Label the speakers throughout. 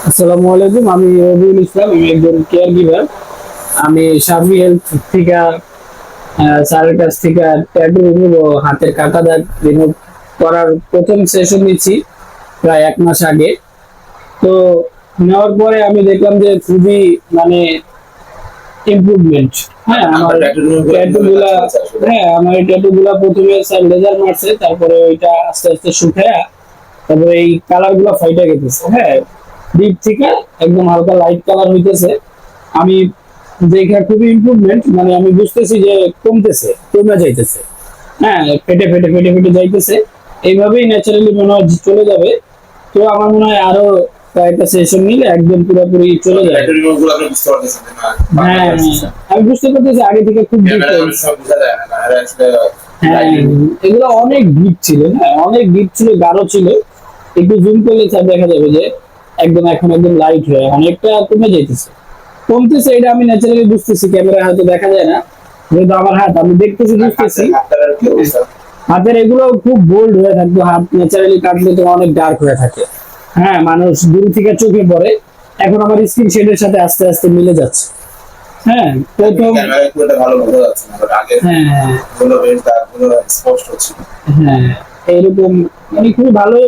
Speaker 1: আসসালামু আলাইকুম। আমি রবিউল ইসলাম, আমি একজন কেয়ার গিভার। আমি সাফি হেলথ থেকে স্যারের কাছ থেকে ট্যাটু রিমুভ ও হাতের কাটা দাগ রিমুভ করার প্রথম সেশন নিচ্ছি প্রায় 1 মাস আগে। তো নেওয়ার পরে আমি দেখলাম যে খুবই মানে ইমপ্রুভমেন্ট। হ্যাঁ, আমার ট্যাটু গুলা আমার এই ট্যাটু গুলা প্রথমে স্যার লেজার মারছে, তারপরে ওইটা আস্তে আস্তে শুকায়া তারপরে এই কালার গুলা ফাইটা গেছে। হ্যাঁ, ডিপ থেকে একদম হালকা লাইট কালার হইতেছে। আমি দেখা খুবই ইমপ্রুভমেন্ট, মানে আমি বুঝতেছি যে কমে যাইতেছে। হ্যাঁ, ফেটে ফেটে ফেটে ফেটে যাইতেছে। এইভাবেই ন্যাচারালি মনে হয় চলে যাবে। তো আমার মনে হয় আরো কয়েকটা সেশন নিলে একদম পুরোপুরি চলে যাবে। হ্যাঁ, আমি বুঝতে পারতেছি আগে থেকে খুব ডিপ। হ্যাঁ, এগুলো অনেক ডিপ ছিল। হ্যাঁ, অনেক ডিপ ছিল, গাঢ় ছিল। একটু জুম করলে স্যার দেখা যাবে যে একদম এখন একদম লাইট হয়ে অনেকটা কমে যাইতেছে। কমতেছে এটা আমি ন্যাচারালি বুঝতেছি, ক্যামেরা হয়তো দেখা যায় না, যেহেতু আমার হাত আমি দেখতেছি বুঝতেছি। হাতের এগুলো খুব বোল্ড হয়ে থাকতো, হাত ন্যাচারালি কাটলে তো অনেক ডার্ক হয়ে থাকে। হ্যাঁ, মানুষ দূর থেকে চোখে পড়ে। এখন আমার স্কিন শেডের সাথে আস্তে আস্তে মিলে যাচ্ছে। হ্যাঁ, প্রথম হ্যাঁ হ্যাঁ এরকম মানে খুব ভালো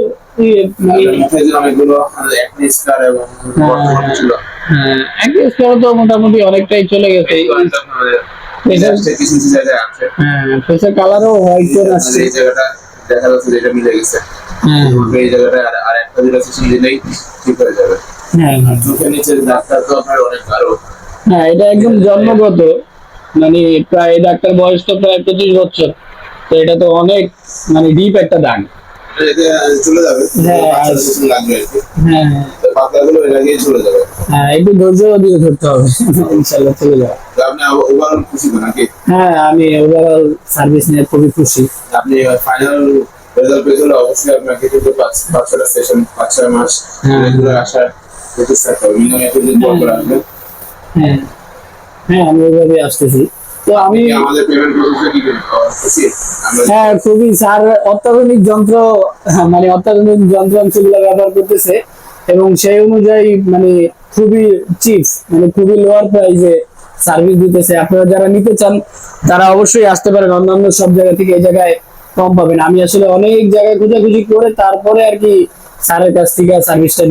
Speaker 1: মানে একই স্তর তো মোটামুটি অনেকটাই চলে গেছে। ফেসের কালারও হোয়াইট আসছে।
Speaker 2: দেখা যাচ্ছে যে এটা মিলে গেছে। এই জায়গাটা আর একটা দুটো সেশন দিলেই ঠিক হয়ে যাবে। চোখের নিচের দাগটা তো আপনার অনেক গাঢ়।
Speaker 1: হ্যাঁ, এটা একদম জন্মগত। মানে প্রায় ডাক্তার বয়স তো প্রায় 25 বছর। তো এটা তো অনেক মানে ডিপ একটা দাগ।
Speaker 2: চলে যাবে।
Speaker 1: একটু ধৈর্য দিয়ে ধরতে হবে, ইনশাল্লাহ চলে যাবে।
Speaker 2: আপনি ওভারঅল খুশি তো নাকি?
Speaker 1: হ্যাঁ, আমি ওভারঅল সার্ভিস নিয়ে খুবই খুশি।
Speaker 2: আপনি ফাইনাল রেজাল্ট পেলে অবশ্যই আপনাকে কিন্তু 5-6টা সেশন 5-6 মাস রেগুলার আসার চেষ্টা করবেন। মিনিমাম এতদিন পর করে আসবেন।
Speaker 1: হ্যাঁ হ্যাঁ, আমি ওইভাবে আসতেছি। তো আমি
Speaker 2: আমাদের পেমেন্ট প্রসেসে কি খুশি?
Speaker 1: হ্যাঁ খুবই। স্যার অত্যাধুনিক যন্ত্র, মানে অত্যাধুনিক যন্ত্রাংশগুলো ব্যবহার করতেছে এবং সেই অনুযায়ী মানে খুবই চিপ, মানে খুবই লোয়ার প্রাইসে সার্ভিস দিতেছে। আপনারা যারা নিতে চান তারা অবশ্যই আসতে পারেন। অন্যান্য সব জায়গা থেকে এই জায়গায় কম পাবেন। আমি আসলে অনেক জায়গায় খোঁজাখুঁজি করে তারপরে আর কি স্যারের কাছ থেকে সার্ভিসটা